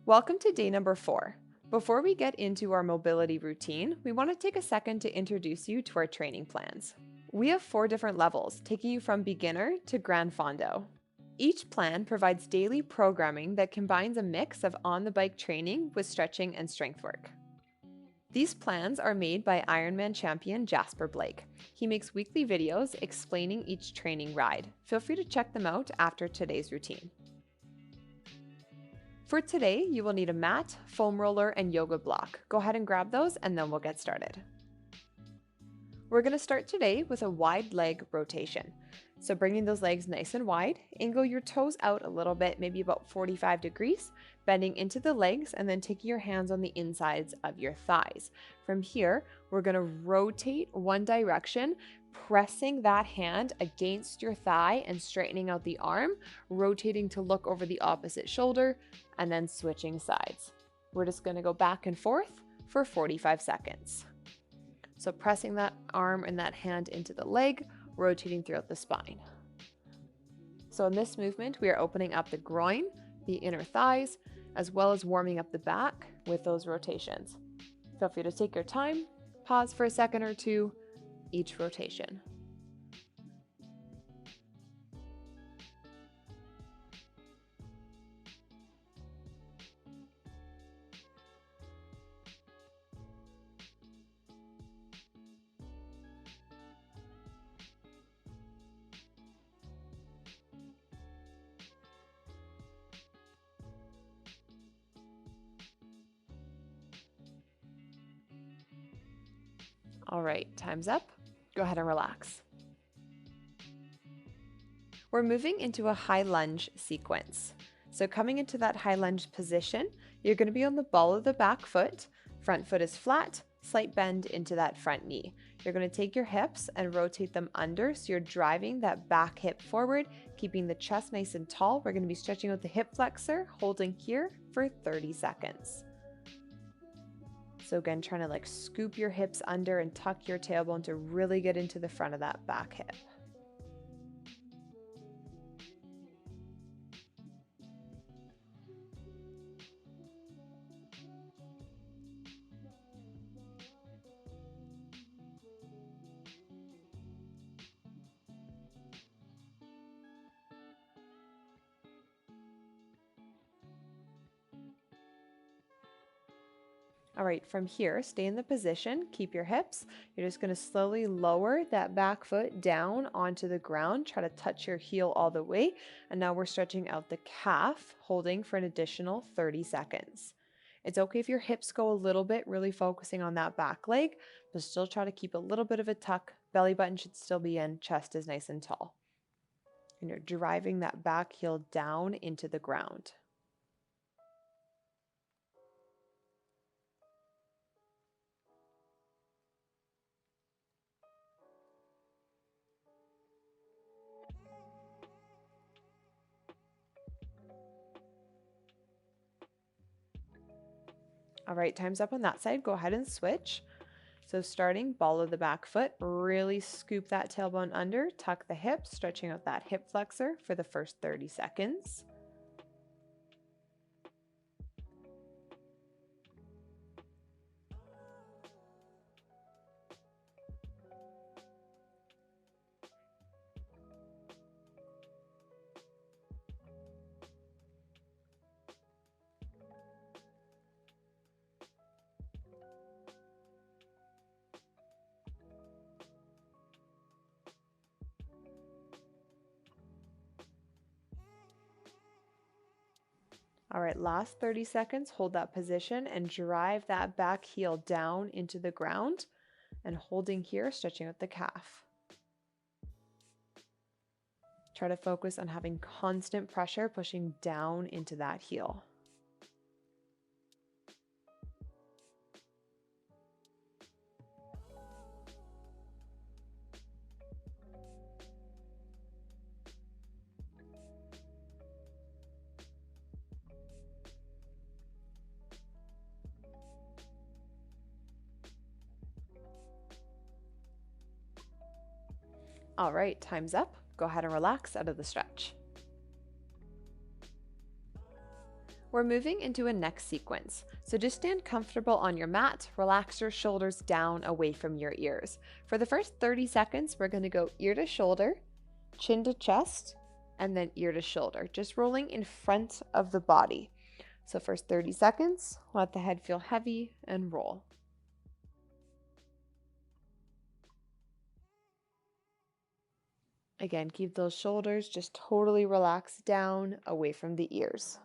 Welcome to day number 4. Before we get into our mobility routine, we want to take a second to introduce you to our training plans. We have 4 different levels, taking you from beginner to Gran Fondo. Each plan provides daily programming that combines a mix of on-the-bike training with stretching and strength work. These plans are made by Ironman champion Jasper Blake. He makes weekly videos explaining each training ride. Feel free to check them out after today's routine. For today, you will need a mat, foam roller, and yoga block. Go ahead and grab those and then we'll get started. We're going to start today with a wide leg rotation. So bringing those legs nice and wide, angle your toes out a little bit, maybe about 45 degrees, bending into the legs and then taking your hands on the insides of your thighs. From here, we're going to rotate one direction, pressing that hand against your thigh and straightening out the arm, rotating to look over the opposite shoulder, and then switching sides. We're just going to go back and forth for 45 seconds. So pressing that arm and that hand into the leg, rotating throughout the spine. So in this movement, we are opening up the groin, the inner thighs, as well as warming up the back with those rotations. Feel free to take your time, pause for a second or two each rotation. All right, time's up. Go ahead and relax. We're moving into a high lunge sequence. So coming into that high lunge position, you're going to be on the ball of the back foot. Front foot is flat, slight bend into that front knee. You're going to take your hips and rotate them under, so you're driving that back hip forward, keeping the chest nice and tall. We're going to be stretching out the hip flexor, holding here for 30 seconds. So again, trying to scoop your hips under and tuck your tailbone to really get into the front of that back hip. All right, from here, stay in the position, keep your hips. You're just going to slowly lower that back foot down onto the ground. Try to touch your heel all the way. And now we're stretching out the calf, holding for an additional 30 seconds. It's okay if your hips go a little bit, really focusing on that back leg, but still try to keep a little bit of a tuck. Belly button should still be in, chest is nice and tall. And you're driving that back heel down into the ground. All right, time's up on that side. Go ahead and switch. So starting ball of the back foot, really scoop that tailbone under, tuck the hips, stretching out that hip flexor for the first 30 seconds. All right, last 30 seconds, hold that position and drive that back heel down into the ground and holding here, stretching out the calf. Try to focus on having constant pressure pushing down into that heel. All right, time's up. Go ahead and relax out of the stretch. We're moving into a neck sequence. So just stand comfortable on your mat, relax your shoulders down away from your ears. For the first 30 seconds, we're going to go ear to shoulder, chin to chest, and then ear to shoulder, just rolling in front of the body. So first 30 seconds, let the head feel heavy and roll. Again, keep those shoulders just totally relaxed down away from the ears.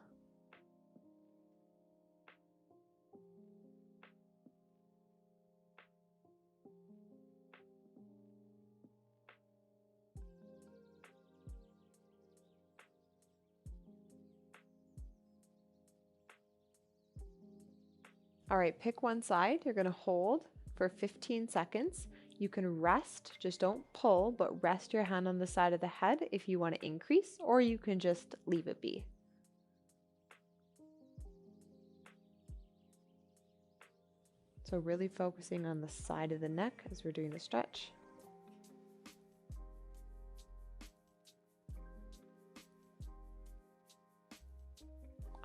All right, pick one side. You're going to hold for 15 seconds. You can rest, just don't pull, but rest your hand on the side of the head if you want to increase, or you can just leave it be. So really focusing on the side of the neck as we're doing the stretch.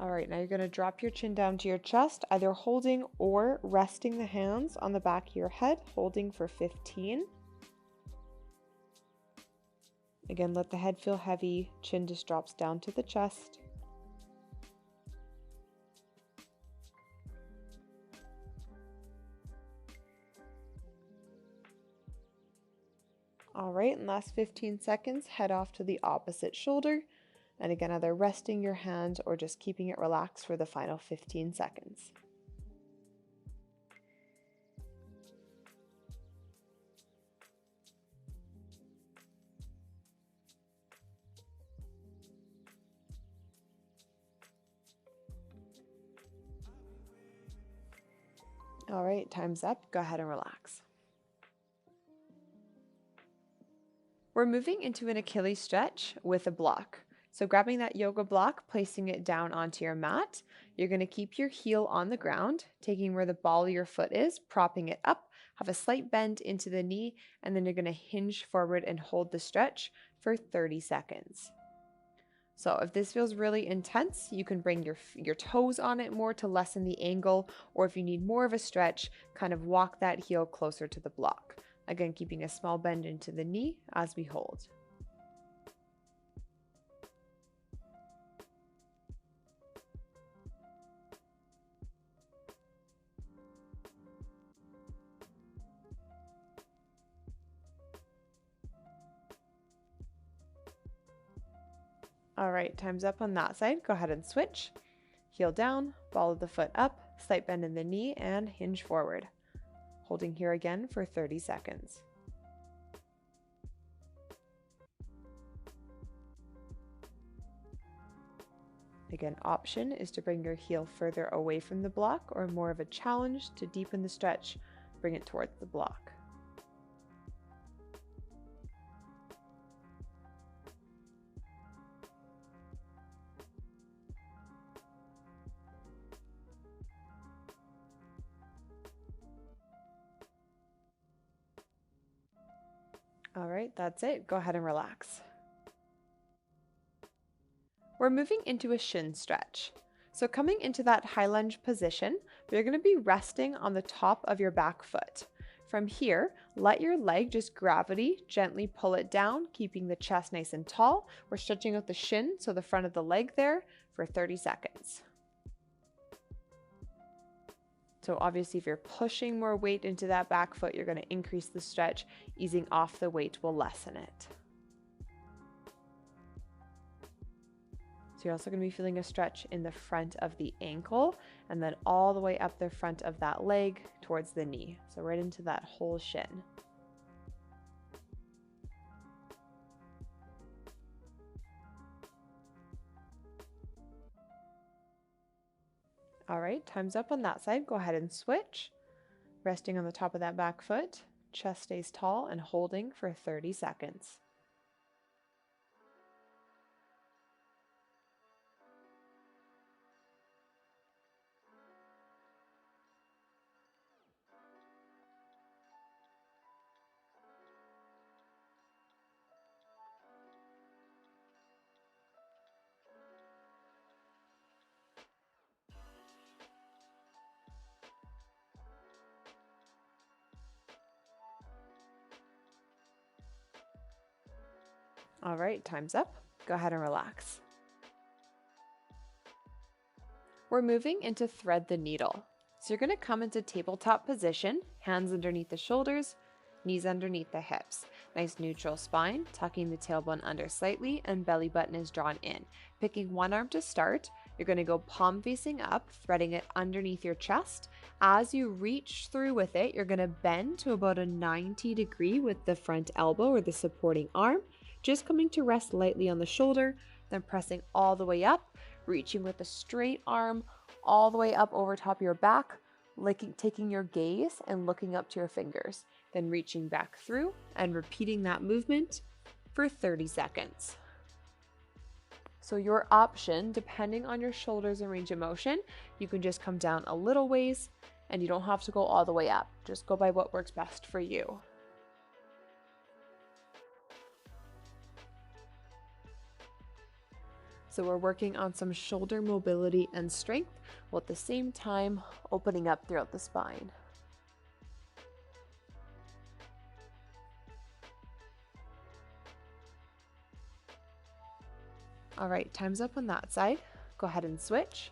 All right, now you're going to drop your chin down to your chest, either holding or resting the hands on the back of your head, holding for 15. Again, let the head feel heavy, chin just drops down to the chest. All right, and last 15 seconds, head off to the opposite shoulder. And again, either resting your hand or just keeping it relaxed for the final 15 seconds. All right, time's up. Go ahead and relax. We're moving into an Achilles stretch with a block. So grabbing that yoga block, placing it down onto your mat, you're going to keep your heel on the ground, taking where the ball of your foot is, propping it up, have a slight bend into the knee, and then you're going to hinge forward and hold the stretch for 30 seconds. So if this feels really intense, you can bring your toes on it more to lessen the angle, or if you need more of a stretch, kind of walk that heel closer to the block. Again, keeping a small bend into the knee as we hold. All right, time's up on that side. Go ahead and switch. Heel down, ball of the foot up, slight bend in the knee, and hinge forward. Holding here again for 30 seconds. Again, option is to bring your heel further away from the block, or more of a challenge to deepen the stretch, bring it towards the block. All right, that's it. Go ahead and relax. We're moving into a Shin stretch. So coming into that high lunge position, you're going to be resting on the top of your back foot. From here, let your leg just gravity gently pull it down, keeping the chest nice and tall. We're stretching out the shin, so the front of the leg there, for 30 seconds. So obviously if you're pushing more weight into that back foot, you're going to increase the stretch. Easing off the weight will lessen it. So you're also going to be feeling a stretch in the front of the ankle and then all the way up the front of that leg towards the knee. So right into that whole shin. All right, time's up on that side. Go ahead and switch. Resting on the top of that back foot, chest stays tall and holding for 30 seconds. All right, time's up. Go ahead and relax. We're moving into thread the needle. So you're going to come into tabletop position, hands underneath the shoulders, knees underneath the hips. Nice neutral spine, tucking the tailbone under slightly, and belly button is drawn in. Picking one arm to start, you're going to go palm facing up, threading it underneath your chest. As you reach through with it, you're going to bend to about a 90 degree with the front elbow or the supporting arm, just coming to rest lightly on the shoulder, then pressing all the way up, reaching with a straight arm all the way up over top of your back, taking your gaze and looking up to your fingers, then reaching back through and repeating that movement for 30 seconds. So your option, depending on your shoulders and range of motion, you can just come down a little ways and you don't have to go all the way up. Just go by what works best for you. So we're working on some shoulder mobility and strength, while at the same time opening up throughout the spine. All right, time's up on that side. Go ahead and switch.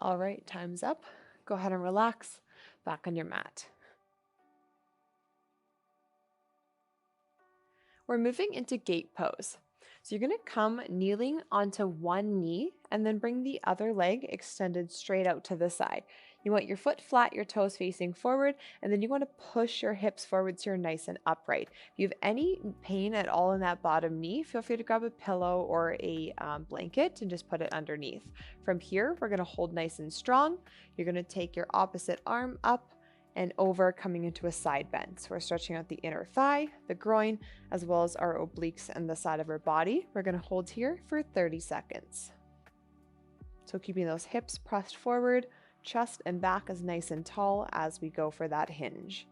All right, time's up. Go ahead and relax back on your mat. We're moving into gate pose. So you're going to come kneeling onto one knee and then bring the other leg extended straight out to the side. You want your foot flat, your toes facing forward, and then you want to push your hips forward so you're nice and upright. If you have any pain at all in that bottom knee, feel free to grab a pillow or a blanket and just put it underneath. From here, we're going to hold nice and strong. You're going to take your opposite arm up and over, coming into a side bend. So we're stretching out the inner thigh, the groin, as well as our obliques and the side of our body. We're going to hold here for 30 seconds. So keeping those hips pressed forward, chest and back as nice and tall as we go for that hinge.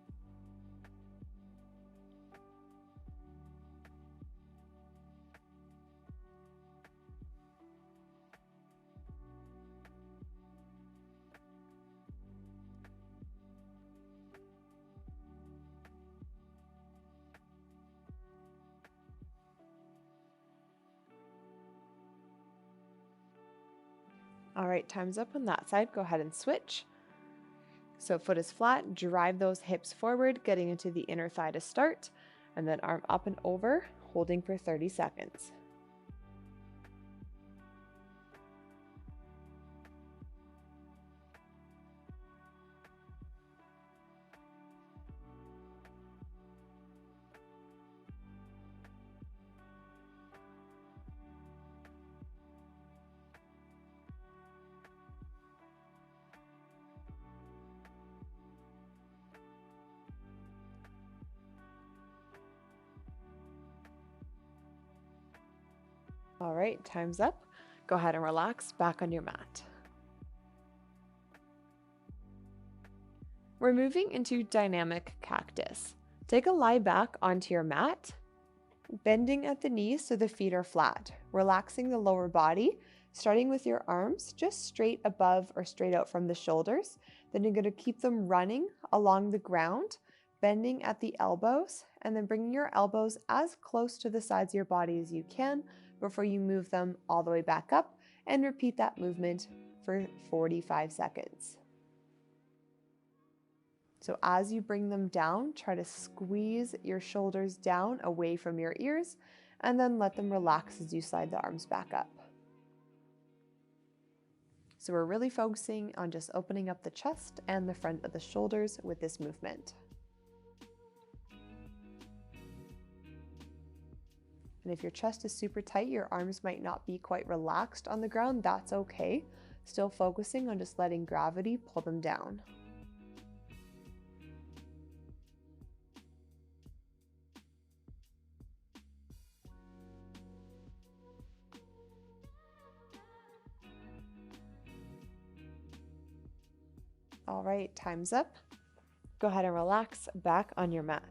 All right, time's up on that side. Go ahead and switch. So foot is flat, drive those hips forward, getting into the inner thigh to start, and then arm up and over, holding for 30 seconds. All right, time's up. Go ahead and relax back on your mat. We're moving into dynamic cactus. Take a lie back onto your mat, bending at the knees so the feet are flat, relaxing the lower body, starting with your arms just straight above or straight out from the shoulders. Then you're going to keep them running along the ground, bending at the elbows, and then bringing your elbows as close to the sides of your body as you can before you move them all the way back up, and repeat that movement for 45 seconds. So as you bring them down, try to squeeze your shoulders down away from your ears, and then let them relax as you slide the arms back up. So we're really focusing on just opening up the chest and the front of the shoulders with this movement. And if your chest is super tight, your arms might not be quite relaxed on the ground, that's okay. Still focusing on just letting gravity pull them down. All right, time's up. Go ahead and relax back on your mat.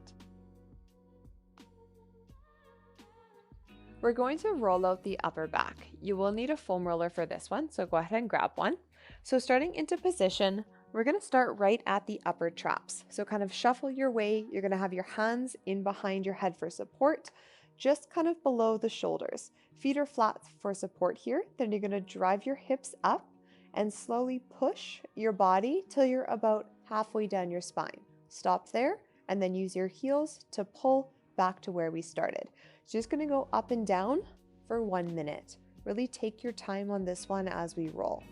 We're going to roll out the upper back. You will need a foam roller for this one, so go ahead and grab one. So starting into position, we're going to start right at the upper traps. So kind of shuffle your way. You're going to have your hands in behind your head for support, just kind of below the shoulders. Feet are flat for support here. Then you're going to drive your hips up and slowly push your body till you're about halfway down your spine. Stop there and then use your heels to pull back to where we started. Just going to go up and down for 1 minute. Really take your time on this one as we roll.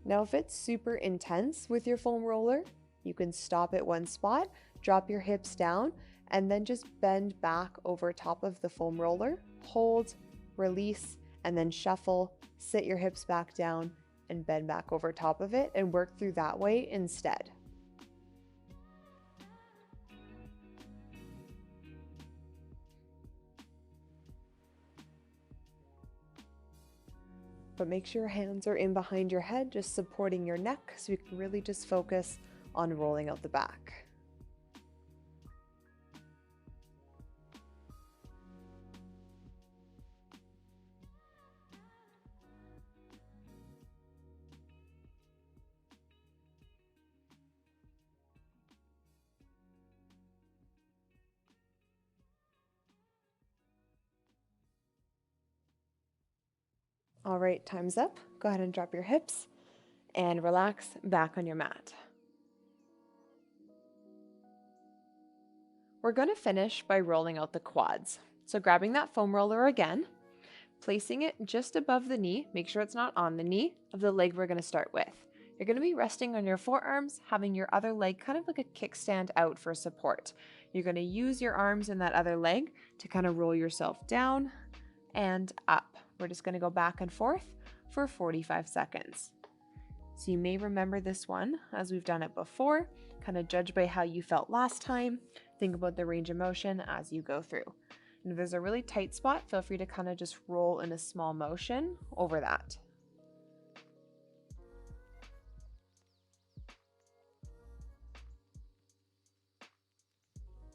Now, if it's super intense with your foam roller, you can stop at one spot, drop your hips down, and then just bend back over top of the foam roller, hold, release, and then shuffle, sit your hips back down, and bend back over top of it, and work through that way instead. But make sure your hands are in behind your head, just supporting your neck, so you can really just focus on rolling out the back. All right, time's up. Go ahead and drop your hips and relax back on your mat. We're going to finish by rolling out the quads. So grabbing that foam roller again, placing it just above the knee, make sure it's not on the knee of the leg we're going to start with. You're going to be resting on your forearms, having your other leg kind of like a kickstand out for support. You're going to use your arms in that other leg to kind of roll yourself down and up. We're just going to go back and forth for 45 seconds. So you may remember this one as we've done it before, kind of judge by how you felt last time. Think about the range of motion as you go through. And if there's a really tight spot, feel free to kind of just roll in a small motion over that.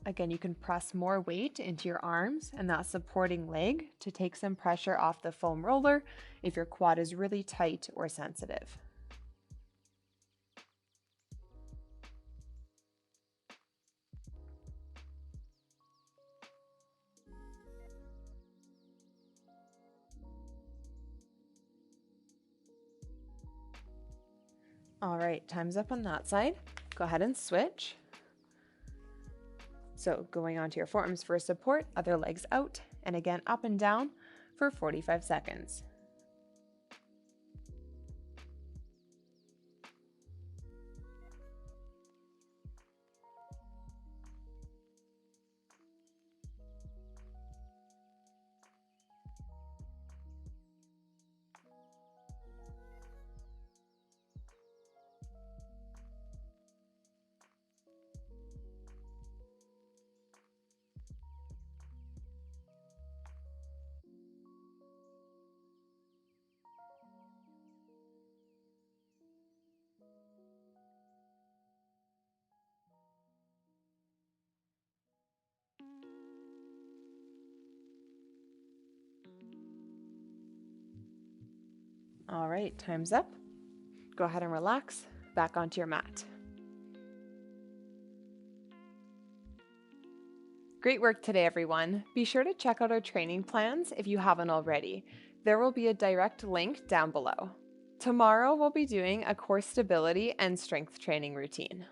Again, you can press more weight into your arms and that supporting leg to take some pressure off the foam roller if your quad is really tight or sensitive. All right, time's up on that side. Go ahead and switch. So going onto your forearms for support, other legs out, and again up and down for 45 seconds. All right, time's up. Go ahead and relax back onto your mat. Great work today, everyone. Be sure to check out our training plans if you haven't already. There will be a direct link down below. Tomorrow, we'll be doing a core stability and strength training routine.